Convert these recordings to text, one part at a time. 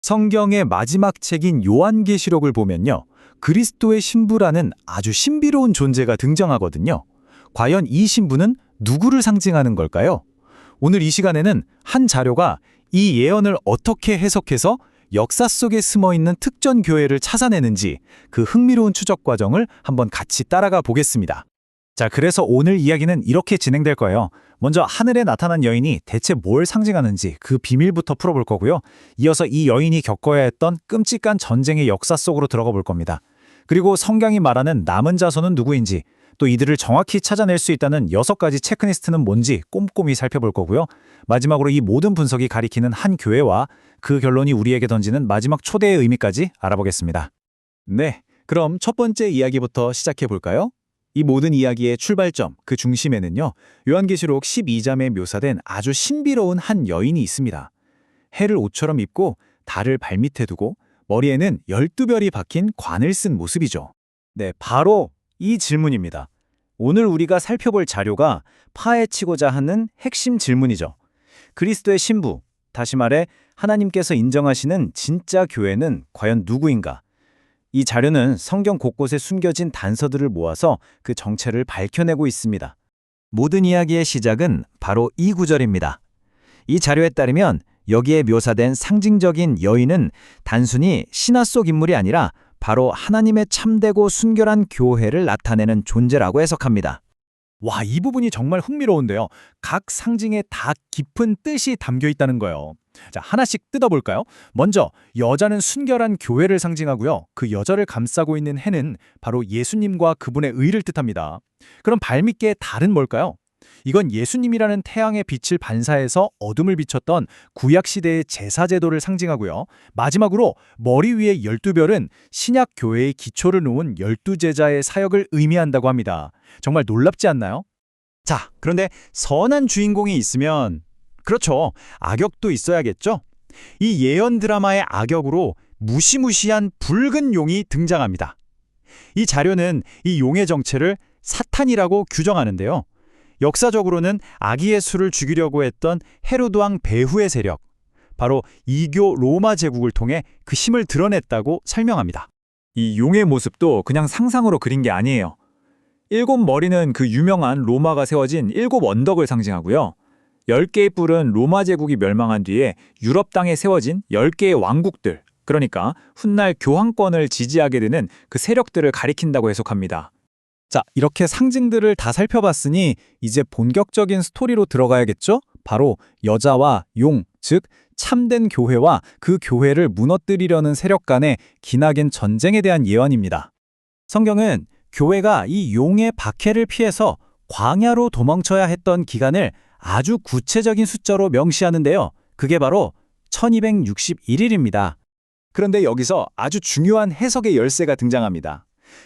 성경의 마지막 책인 요한계시록을 보면요. 그리스도의 신부라는 아주 신비로운 존재가 등장하거든요. 과연 이 신부는 누구를 상징하는 걸까요? 오늘 이 시간에는 한 자료가 이 예언을 어떻게 해석해서 역사 속에 숨어있는 특전 교회를 찾아내는지 그 흥미로운 추적 과정을 한번 같이 따라가 보겠습니다. 자, 그래서 오늘 이야기는 이렇게 진행될 거예요. 먼저 하늘에 나타난 여인이 대체 뭘 상징하는지 그 비밀부터 풀어볼 거고요. 이어서 이 여인이 겪어야 했던 끔찍한 전쟁의 역사 속으로 들어가 볼 겁니다. 그리고 성경이 말하는 남은 자손은 누구인지, 또 이들을 정확히 찾아낼 수 있다는 6가지 체크리스트는 뭔지 꼼꼼히 살펴볼 거고요. 마지막으로 이 모든 분석이 가리키는 한 교회와 그 결론이 우리에게 던지는 마지막 초대의 의미까지 알아보겠습니다. 네, 그럼 첫 번째 이야기부터 시작해 볼까요? 이 모든 이야기의 출발점, 그 중심에는요, 요한계시록 12장에 묘사된 아주 신비로운 한 여인이 있습니다. 해를 옷처럼 입고 달을 발밑에 두고 머리에는 12별이 박힌 관을 쓴 모습이죠. 네, 바로 이 질문입니다. 오늘 우리가 살펴볼 자료가 파헤치고자 하는 핵심 질문이죠. 그리스도의 신부, 다시 말해 하나님께서 인정하시는 진짜 교회는 과연 누구인가? 이 자료는 성경 곳곳에 숨겨진 단서들을 모아서 그 정체를 밝혀내고 있습니다. 모든 이야기의 시작은 바로 이 구절입니다. 이 자료에 따르면 여기에 묘사된 상징적인 여인은 단순히 신화 속 인물이 아니라 바로 하나님의 참되고 순결한 교회를 나타내는 존재라고 해석합니다. 와, 이 부분이 정말 흥미로운데요. 각 상징에 다 깊은 뜻이 담겨 있다는 거예요. 자, 하나씩 뜯어볼까요? 먼저 여자는 순결한 교회를 상징하고요. 그 여자를 감싸고 있는 해는 바로 예수님과 그분의 의를 뜻합니다. 그럼 발밑의 달은 뭘까요? 이건 예수님이라는 태양의 빛을 반사해서 어둠을 비췄던 구약시대의 제사제도를 상징하고요. 마지막으로 머리 위의 12별은 신약 교회의 기초를 놓은 12제자의 사역을 의미한다고 합니다. 정말 놀랍지 않나요? 자, 그런데 선한 주인공이 있으면 그렇죠. 악역도 있어야겠죠? 이 예언 드라마의 악역으로 무시무시한 붉은 용이 등장합니다. 이 자료는 이 용의 정체를 사탄이라고 규정하는데요. 역사적으로는 아기 예수를 죽이려고 했던 헤로드 왕 배후의 세력, 바로 이교 로마 제국을 통해 그 힘을 드러냈다고 설명합니다. 이 용의 모습도 그냥 상상으로 그린 게 아니에요. 7머리는 그 유명한 로마가 세워진 7 언덕을 상징하고요. 10개의 뿔은 로마 제국이 멸망한 뒤에 유럽 땅에 세워진 10개의 왕국들, 그러니까 훗날 교황권을 지지하게 되는 그 세력들을 가리킨다고 해석합니다. 자, 이렇게 상징들을 다 살펴봤으니 이제 본격적인 스토리로 들어가야겠죠? 바로 여자와 용, 즉 참된 교회와 그 교회를 무너뜨리려는 세력 간의 기나긴 전쟁에 대한 예언입니다. 성경은 교회가 이 용의 박해를 피해서 광야로 도망쳐야 했던 기간을 아주 구체적인 숫자로 명시하는데요. 그게 바로 1261일입니다. 그런데 여기서 아주 중요한 해석의 열쇠가 등장합니다.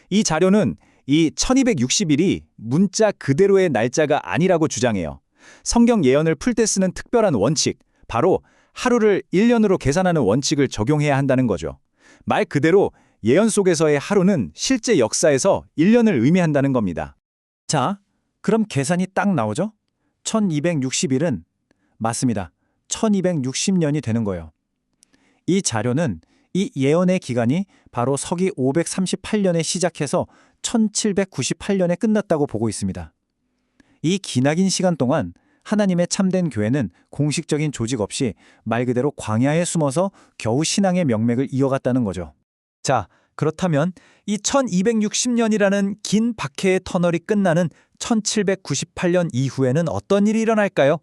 이 자료는 이 1260일이 문자 그대로의 날짜가 아니라고 주장해요. 성경 예언을 풀 때 쓰는 특별한 원칙, 바로 하루를 1년으로 계산하는 원칙을 적용해야 한다는 거죠. 말 그대로 예언 속에서의 하루는 실제 역사에서 1년을 의미한다는 겁니다. 자, 그럼 계산이 딱 나오죠? 1260일은 맞습니다. 1260년이 되는 거예요. 이 자료는 이 예언의 기간이 바로 서기 538년에 시작해서 1798년에 끝났다고 보고 있습니다. 이 기나긴 시간 동안 하나님의 참된 교회는 공식적인 조직 없이 말 그대로 광야에 숨어서 겨우 신앙의 명맥을 이어갔다는 거죠. 자, 그렇다면 이 1260년이라는 긴 박해의 터널이 끝나는 1798년 이후에는 어떤 일이 일어날까요?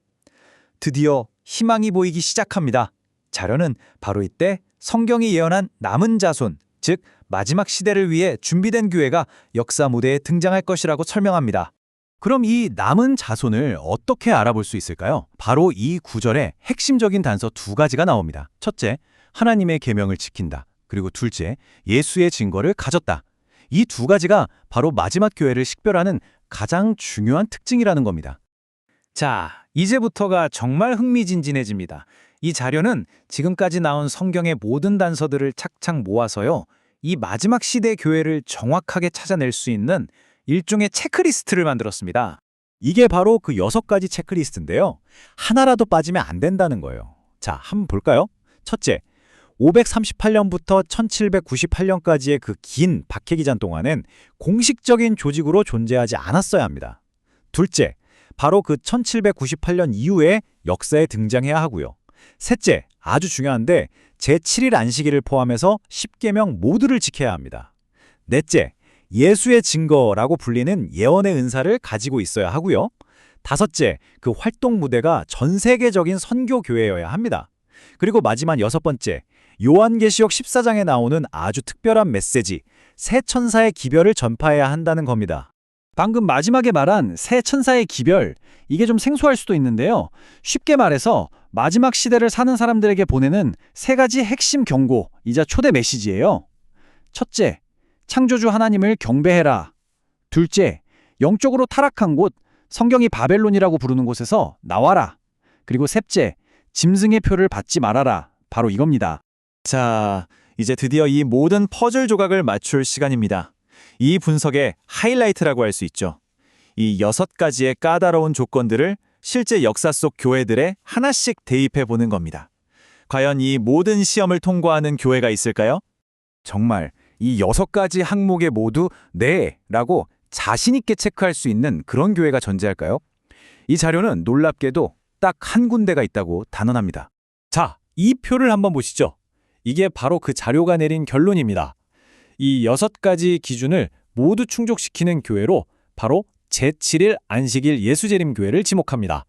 드디어 희망이 보이기 시작합니다. 자료는 바로 이때 성경이 예언한 남은 자손, 즉 마지막 시대를 위해 준비된 교회가 역사 무대에 등장할 것이라고 설명합니다. 그럼 이 남은 자손을 어떻게 알아볼 수 있을까요? 바로 이 구절에 핵심적인 단서 2가지가 나옵니다. 첫째, 하나님의 계명을 지킨다. 그리고 둘째, 예수의 증거를 가졌다. 이 2가지가 바로 마지막 교회를 식별하는 가장 중요한 특징이라는 겁니다. 자, 이제부터가 정말 흥미진진해집니다. 이 자료는 지금까지 나온 성경의 모든 단서들을 착착 모아서요. 이 마지막 시대 교회를 정확하게 찾아낼 수 있는 일종의 체크리스트를 만들었습니다. 이게 바로 그 6가지 체크리스트인데요. 하나라도 빠지면 안 된다는 거예요. 자, 한번 볼까요? 첫째, 538년부터 1798년까지의 그 긴 박해기간 동안은 공식적인 조직으로 존재하지 않았어야 합니다. 둘째, 바로 그 1798년 이후에 역사에 등장해야 하고요. 셋째, 아주 중요한데 제7일 안식일을 포함해서 10계명 모두를 지켜야 합니다. 넷째, 예수의 증거라고 불리는 예언의 은사를 가지고 있어야 하고요. 다섯째, 그 활동 무대가 전 세계적인 선교 교회여야 합니다. 그리고 마지막 여섯 번째, 요한계시록 14장에 나오는 아주 특별한 메시지, 새 천사의 기별을 전파해야 한다는 겁니다. 방금 마지막에 말한 새 천사의 기별, 이게 좀 생소할 수도 있는데요. 쉽게 말해서 마지막 시대를 사는 사람들에게 보내는 세 가지 핵심 경고이자 초대 메시지예요. 첫째, 창조주 하나님을 경배해라. 둘째, 영적으로 타락한 곳, 성경이 바벨론이라고 부르는 곳에서 나와라. 그리고 셋째, 짐승의 표를 받지 말아라. 바로 이겁니다. 자, 이제 드디어 이 모든 퍼즐 조각을 맞출 시간입니다. 이 분석의 하이라이트라고 할 수 있죠. 이 6가지의 까다로운 조건들을 실제 역사 속 교회들에 하나씩 대입해 보는 겁니다. 과연 이 모든 시험을 통과하는 교회가 있을까요? 정말 이 6가지 항목에 모두 네 라고 자신 있게 체크할 수 있는 그런 교회가 존재할까요? 이 자료는 놀랍게도 딱 한 군데가 있다고 단언합니다. 자, 이 표를 한번 보시죠. 이게 바로 그 자료가 내린 결론입니다. 이 6가지 기준을 모두 충족시키는 교회로 바로 제7일 안식일 예수재림교회를 지목합니다.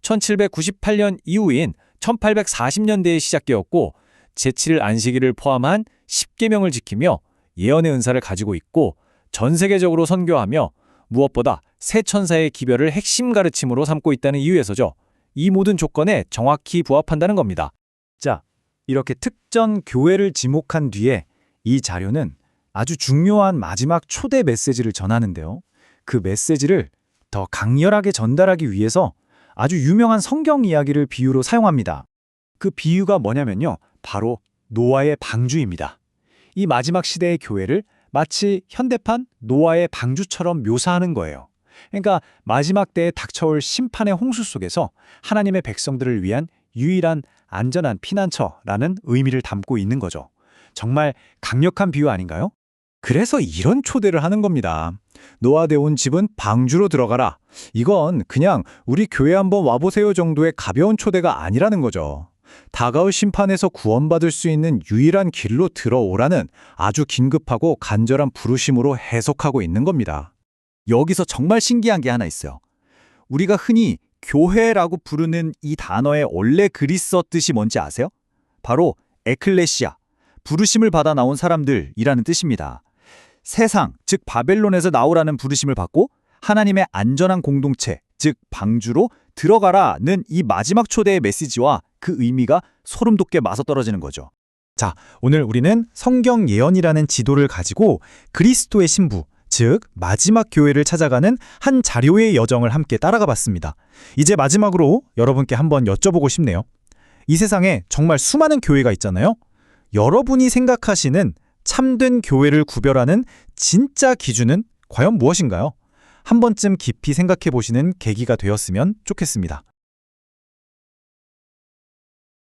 1798년 이후인 1840년대에 시작되었고 제7일 안식일을 포함한 10계명을 지키며 예언의 은사를 가지고 있고 전 세계적으로 선교하며 무엇보다 새 천사의 기별을 핵심 가르침으로 삼고 있다는 이유에서죠. 이 모든 조건에 정확히 부합한다는 겁니다. 자, 이렇게 특정 교회를 지목한 뒤에 이 자료는 아주 중요한 마지막 초대 메시지를 전하는데요. 그 메시지를 더 강렬하게 전달하기 위해서 아주 유명한 성경 이야기를 비유로 사용합니다. 그 비유가 뭐냐면요. 바로 노아의 방주입니다. 이 마지막 시대의 교회를 마치 현대판 노아의 방주처럼 묘사하는 거예요. 그러니까 마지막 때에 닥쳐올 심판의 홍수 속에서 하나님의 백성들을 위한 유일한 안전한 피난처라는 의미를 담고 있는 거죠. 정말 강력한 비유 아닌가요? 그래서 이런 초대를 하는 겁니다. 노아되 온 집은 방주로 들어가라. 이건 그냥 우리 교회 한번 와보세요 정도의 가벼운 초대가 아니라는 거죠. 다가올 심판에서 구원받을 수 있는 유일한 길로 들어오라는 아주 긴급하고 간절한 부르심으로 해석하고 있는 겁니다. 여기서 정말 신기한 게 하나 있어요. 우리가 흔히 교회라고 부르는 이 단어의 원래 그리스어 뜻이 뭔지 아세요? 바로 에클레시아, 부르심을 받아 나온 사람들이라는 뜻입니다. 세상, 즉 바벨론에서 나오라는 부르심을 받고 하나님의 안전한 공동체, 즉 방주로 들어가라는 이 마지막 초대의 메시지와 그 의미가 소름 돋게 맞아떨어지는 거죠. 자, 오늘 우리는 성경 예언이라는 지도를 가지고 그리스도의 신부, 즉 마지막 교회를 찾아가는 한 자료의 여정을 함께 따라가 봤습니다. 이제 마지막으로 여러분께 한번 여쭤보고 싶네요. 이 세상에 정말 수많은 교회가 있잖아요. 여러분이 생각하시는 참된 교회를 구별하는 진짜 기준은 과연 무엇인가요? 한 번쯤 깊이 생각해 보시는 계기가 되었으면 좋겠습니다.